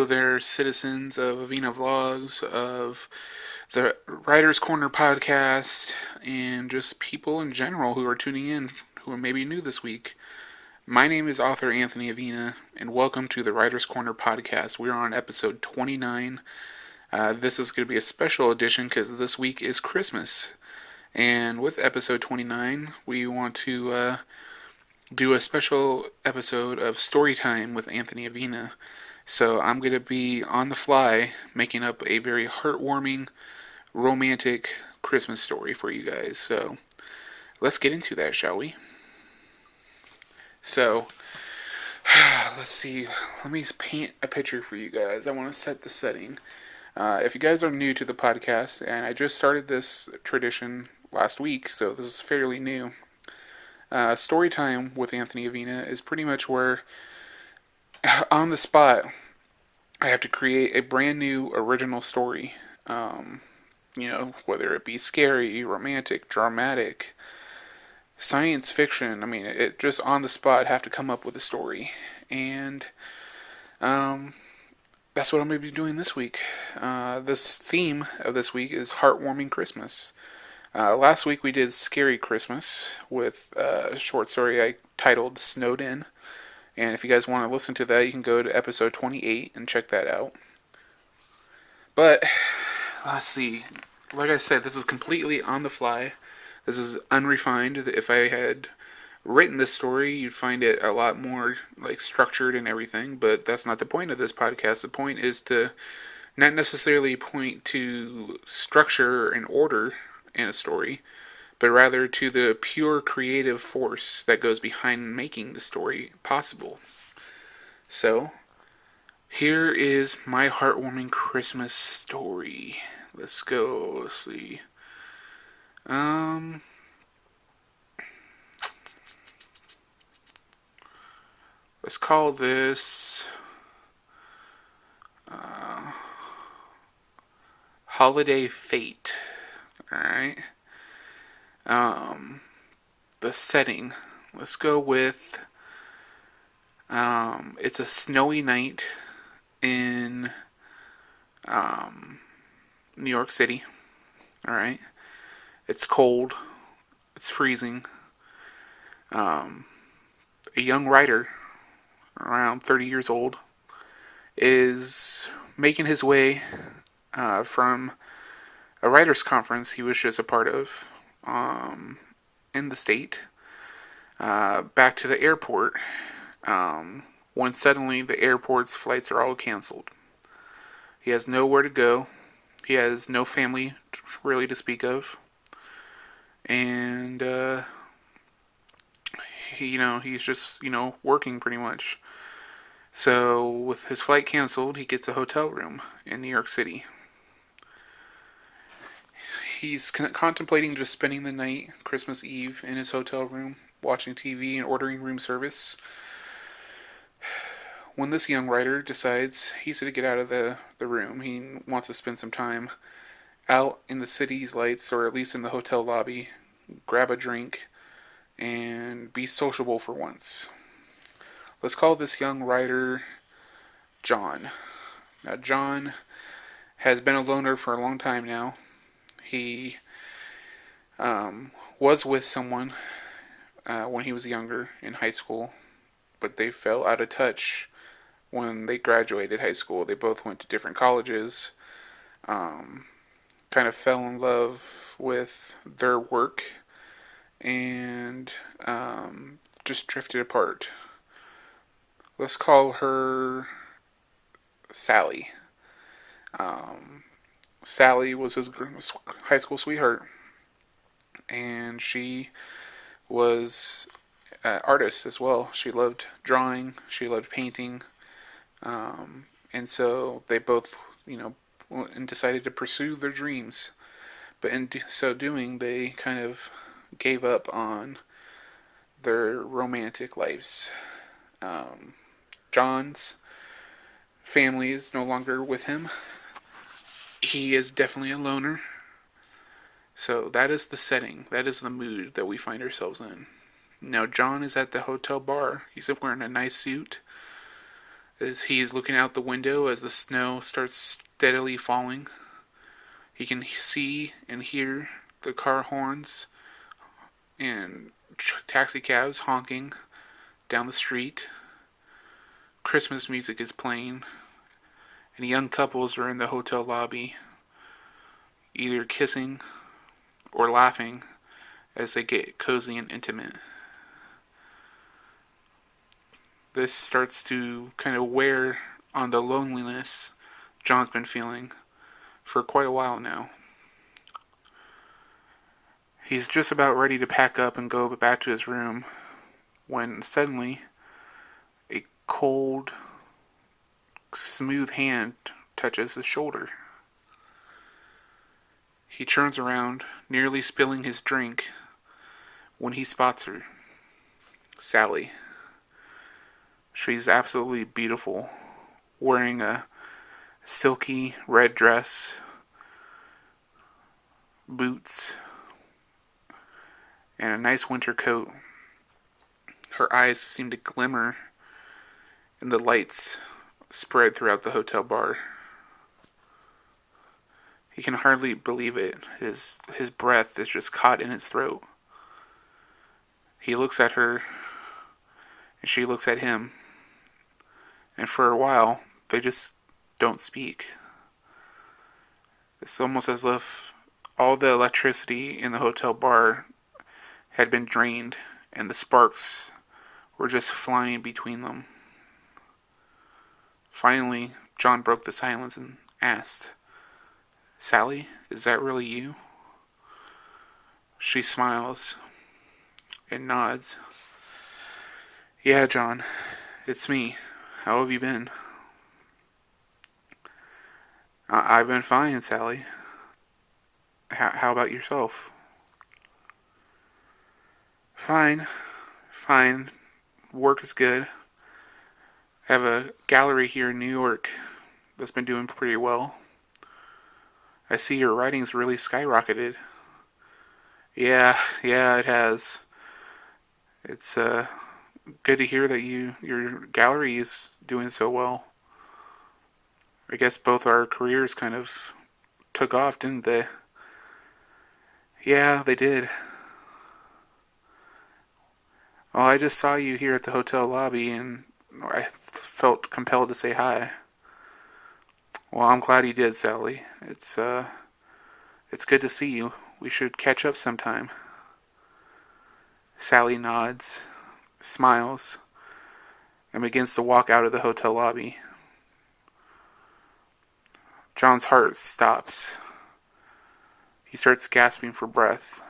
Hello there, citizens of Avina Vlogs, of the Writers Corner podcast, and just people in general who are tuning in who are maybe new this week. My name is author Anthony Avina, and welcome to the Writers Corner podcast. We're on episode 29. This is going to be a special edition because this week is Christmas. And with episode 29, we want to do a special episode of Storytime with Anthony Avina. So I'm going to be on the fly making up a very heartwarming, romantic Christmas story for you guys. So let's get into that, shall we? So, let's see. Let me paint a picture for you guys. I want to set the setting. If you guys are new to the podcast, and I just started this tradition last week, so this is fairly new. Storytime with Anthony Avina is pretty much where, on the spot, I have to create a brand new original story. Whether it be scary, romantic, dramatic, science fiction. I mean, it just on the spot have to come up with a story. And that's what I'm going to be doing this week. This theme of this week is Heartwarming Christmas. Last week we did Scary Christmas with a short story I titled Snowed In. And if you guys want to listen to that, you can go to episode 28 and check that out. But, let's see. Like I said, this is completely on the fly. This is unrefined. If I had written this story, you'd find it a lot more structured and everything. But that's not the point of this podcast. The point is to not necessarily point to structure and order in a story, but rather to the pure creative force that goes behind making the story possible. So, here is my heartwarming Christmas story. Let's go. Let's see. Let's call this Holiday Fate. Alright. The setting. Let's go with it's a snowy night in New York City. Alright. It's cold. It's freezing. A young writer, around 30 years old, is making his way from a writers' conference he was just a part of in the state back to the airport when suddenly the airport's flights are all canceled. He has nowhere to go. He has no family really to speak of. And he's just working pretty much. So with his flight canceled, he gets a hotel room in New York City. He's contemplating just spending the night, Christmas Eve, in his hotel room, watching TV and ordering room service, when this young writer decides he's going to get out of the room. He wants to spend some time out in the city's lights, or at least in the hotel lobby, grab a drink, and be sociable for once. Let's call this young writer John. Now, John has been a loner for a long time now. He was with someone when he was younger in high school, but they fell out of touch when they graduated high school. They both went to different colleges, kind of fell in love with their work, and just drifted apart. Let's call her Sally. Sally was his high school sweetheart, and she was an artist as well. She loved drawing, she loved painting, and so they both, and decided to pursue their dreams. But in so doing, they kind of gave up on their romantic lives. John's family is no longer with him. He is definitely a loner. So that is the setting. That is the mood that we find ourselves in. Now, John is at the hotel bar. He's wearing a nice suit. As he is looking out the window as the snow starts steadily falling, he can see and hear the car horns and taxi cabs honking down the street. Christmas music is playing, and young couples are in the hotel lobby, either kissing or laughing as they get cozy and intimate. This starts to kind of wear on the loneliness John's been feeling for quite a while now. He's just about ready to pack up and go back to his room when suddenly a cold, smooth hand touches his shoulder. He turns around, nearly spilling his drink, when he spots her. Sally. She's absolutely beautiful, wearing a silky red dress, boots, and a nice winter coat. Her eyes seem to glimmer in the lights spread throughout the hotel bar. He can hardly believe it. His breath is just caught in his throat. He looks at her, and she looks at him. And for a while, they just don't speak. It's almost as if all the electricity in the hotel bar had been drained, and the sparks were just flying between them. Finally, John broke the silence and asked, "Sally, is that really you?" She smiles and nods. "Yeah, John, it's me. How have you been?" "I've been fine, Sally. How about yourself?" "Fine, fine. Work is good. I have a gallery here in New York that's been doing pretty well. I see your writing's really skyrocketed." Yeah, it has. It's good to hear that your gallery is doing so well. I guess both our careers kind of took off, didn't they? Yeah, they did. Well, I just saw you here at the hotel lobby and I felt compelled to say hi. Well, I'm glad you did, Sally. It's good to see you. We should catch up sometime. Sally nods, smiles, and begins to walk out of the hotel lobby. John's heart stops. He starts gasping for breath,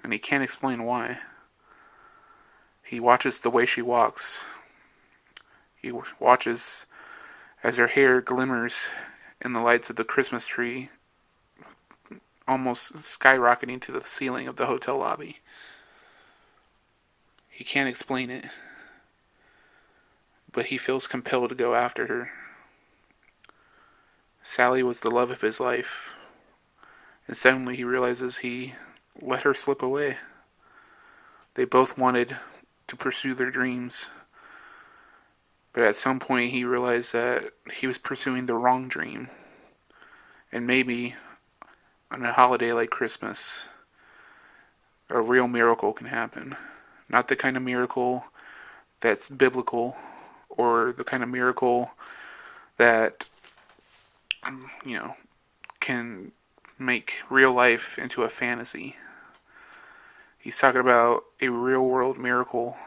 and he can't explain why. He watches the way she walks. He watches as her hair glimmers in the lights of the Christmas tree, almost skyrocketing to the ceiling of the hotel lobby. He can't explain it, but he feels compelled to go after her. Sally was the love of his life, and suddenly he realizes he let her slip away. They both wanted to pursue their dreams, but at some point he realized that he was pursuing the wrong dream. And maybe on a holiday like Christmas, a real miracle can happen. Not the kind of miracle that's biblical or the kind of miracle that, can make real life into a fantasy. He's talking about a real world miracle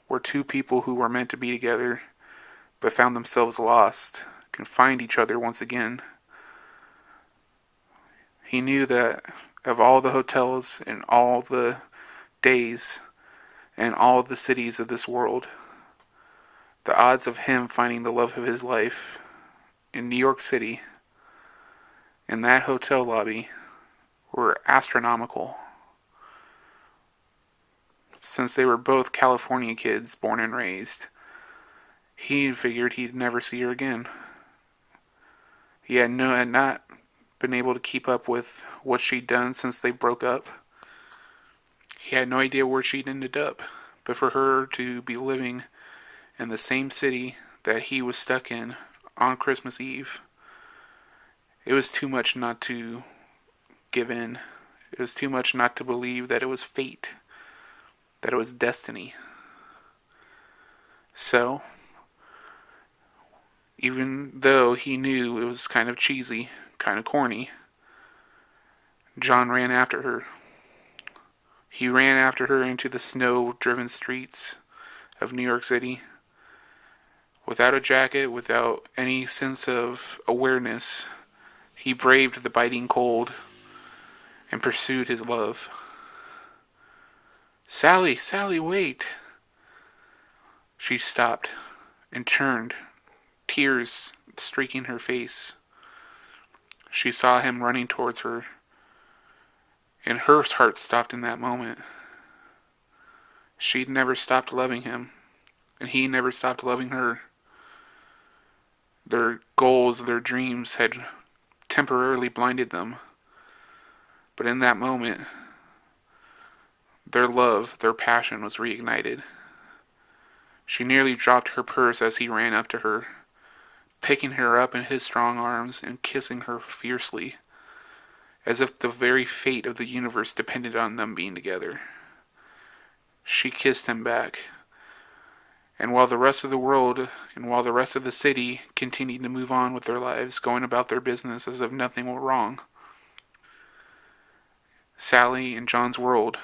where two people who were meant to be together but found themselves lost can find each other once again. He knew that of all the hotels and all the days and all the cities of this world, the odds of him finding the love of his life in New York City, in that hotel lobby, were astronomical. Since they were both California kids born and raised, he figured he'd never see her again. He had not been able to keep up with what she'd done since they broke up. He had no idea where she'd ended up, but for her to be living in the same city that he was stuck in on Christmas Eve, it was too much not to give in. It was too much not to believe that it was fate, that it was destiny. So, even though he knew it was kind of cheesy, kind of corny, John ran after her. He ran after her into the snow-driven streets of New York City. Without a jacket, without any sense of awareness, he braved the biting cold and pursued his love. "Sally, Sally, wait!" She stopped and turned, tears streaking her face. She saw him running towards her, and her heart stopped in that moment. She'd never stopped loving him, and he never stopped loving her. Their goals, their dreams had temporarily blinded them. But in that moment, their love, their passion was reignited. She nearly dropped her purse as he ran up to her, picking her up in his strong arms and kissing her fiercely, as if the very fate of the universe depended on them being together. She kissed him back, and while the rest of the world and while the rest of the city continued to move on with their lives, going about their business as if nothing were wrong, Sally and John's world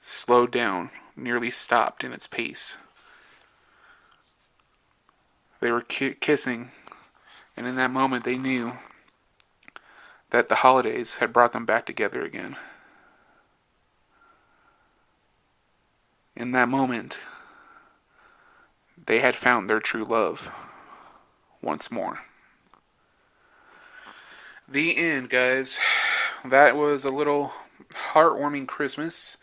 slowed down, nearly stopped in its pace. They were kissing, and in that moment they knew that the holidays had brought them back together again. In that moment, they had found their true love once more. The end, guys. That was a little heartwarming Christmas.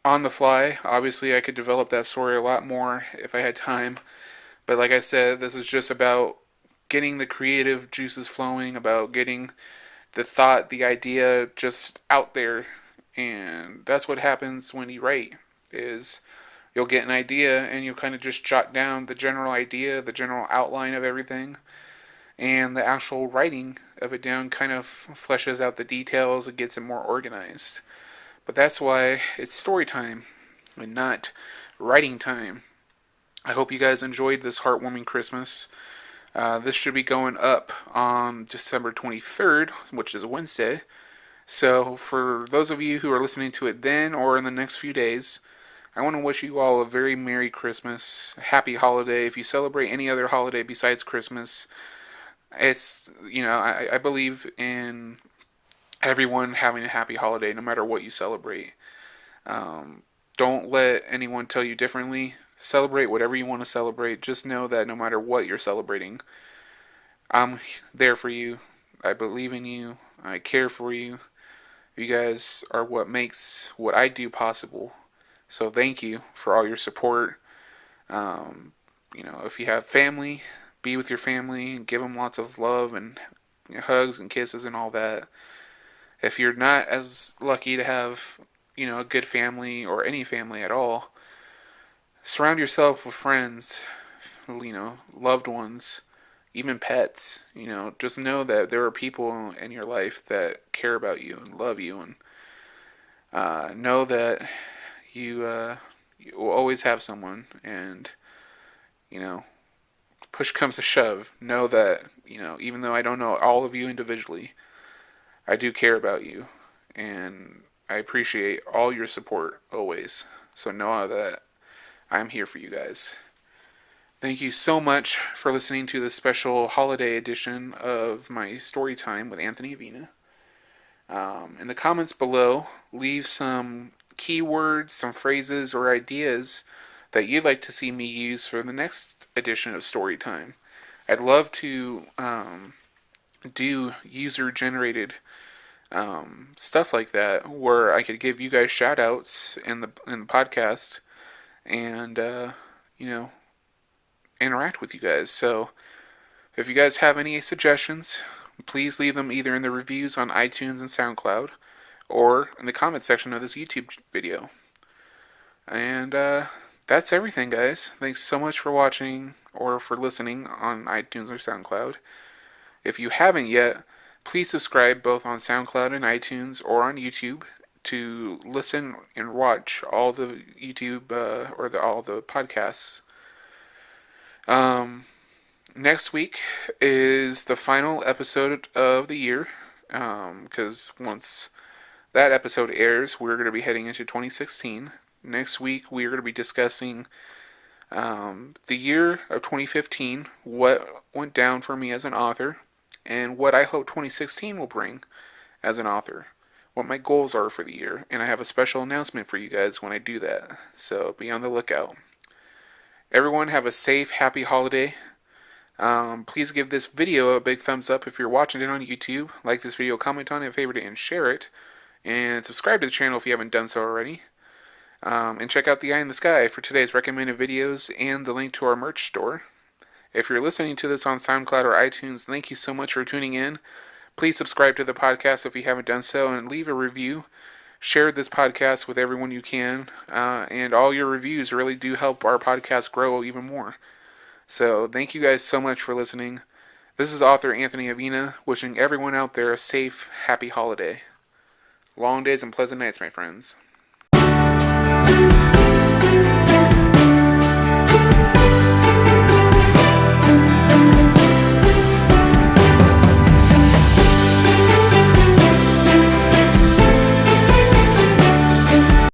On the fly. Obviously, I could develop that story a lot more if I had time. But like I said, this is just about getting the creative juices flowing, about getting the thought, the idea just out there. And that's what happens when you write, is you'll get an idea and you'll kind of just jot down the general idea, the general outline of everything. And the actual writing of it down kind of fleshes out the details and gets it more organized. But that's why it's story time and not writing time. I hope you guys enjoyed this heartwarming Christmas. This should be going up on December 23rd, which is a Wednesday. So for those of you who are listening to it then or in the next few days, I want to wish you all a very Merry Christmas, a happy holiday. If you celebrate any other holiday besides Christmas, I believe in everyone having a happy holiday no matter what you celebrate. Don't let anyone tell you differently. Celebrate whatever you want to celebrate. Just know that no matter what you're celebrating, I'm there for you. I believe in you. I care for you. You guys are what makes what I do possible. So thank you for all your support. If you have family, be with your family. Give them lots of love and hugs and kisses and all that. If you're not as lucky to have, a good family or any family at all, surround yourself with friends, loved ones, even pets. Just know that there are people in your life that care about you and love you, and know that you will always have someone. And push comes to shove, know that even though I don't know all of you individually, I do care about you, and I appreciate all your support always. So know that I'm here for you guys. Thank you so much for listening to this special holiday edition of my Storytime with Anthony Avina. In the comments below, leave some keywords, some phrases, or ideas that you'd like to see me use for the next edition of Storytime. I'd love to do user-generated stuff like that, where I could give you guys shout-outs in the podcast and interact with you guys. So if you guys have any suggestions, please leave them either in the reviews on iTunes and SoundCloud or in the comment section of this YouTube video. And that's everything, guys. Thanks so much for watching or for listening on iTunes or SoundCloud. If you haven't yet, please subscribe both on SoundCloud and iTunes or on YouTube to listen and watch all the YouTube all the podcasts. Um, Next week is the final episode of the year because once that episode airs, we're going to be heading into 2016. Next week, we are going to be discussing the year of 2015, what went down for me as an author, and what I hope 2016 will bring as an author, what my goals are for the year, and I have a special announcement for you guys when I do that, so be on the lookout. Everyone have a safe, happy holiday. Please give this video a big thumbs up if you're watching it on YouTube. Like this video, comment on it, favorite it, and share it. And subscribe to the channel if you haven't done so already. And check out the eye in the sky for today's recommended videos and the link to our merch store. If you're listening to this on SoundCloud or iTunes, thank you so much for tuning in. Please subscribe to the podcast if you haven't done so, and leave a review. Share this podcast with everyone you can, and all your reviews really do help our podcast grow even more. So thank you guys so much for listening. This is author Anthony Avina, wishing everyone out there a safe, happy holiday. Long days and pleasant nights, my friends.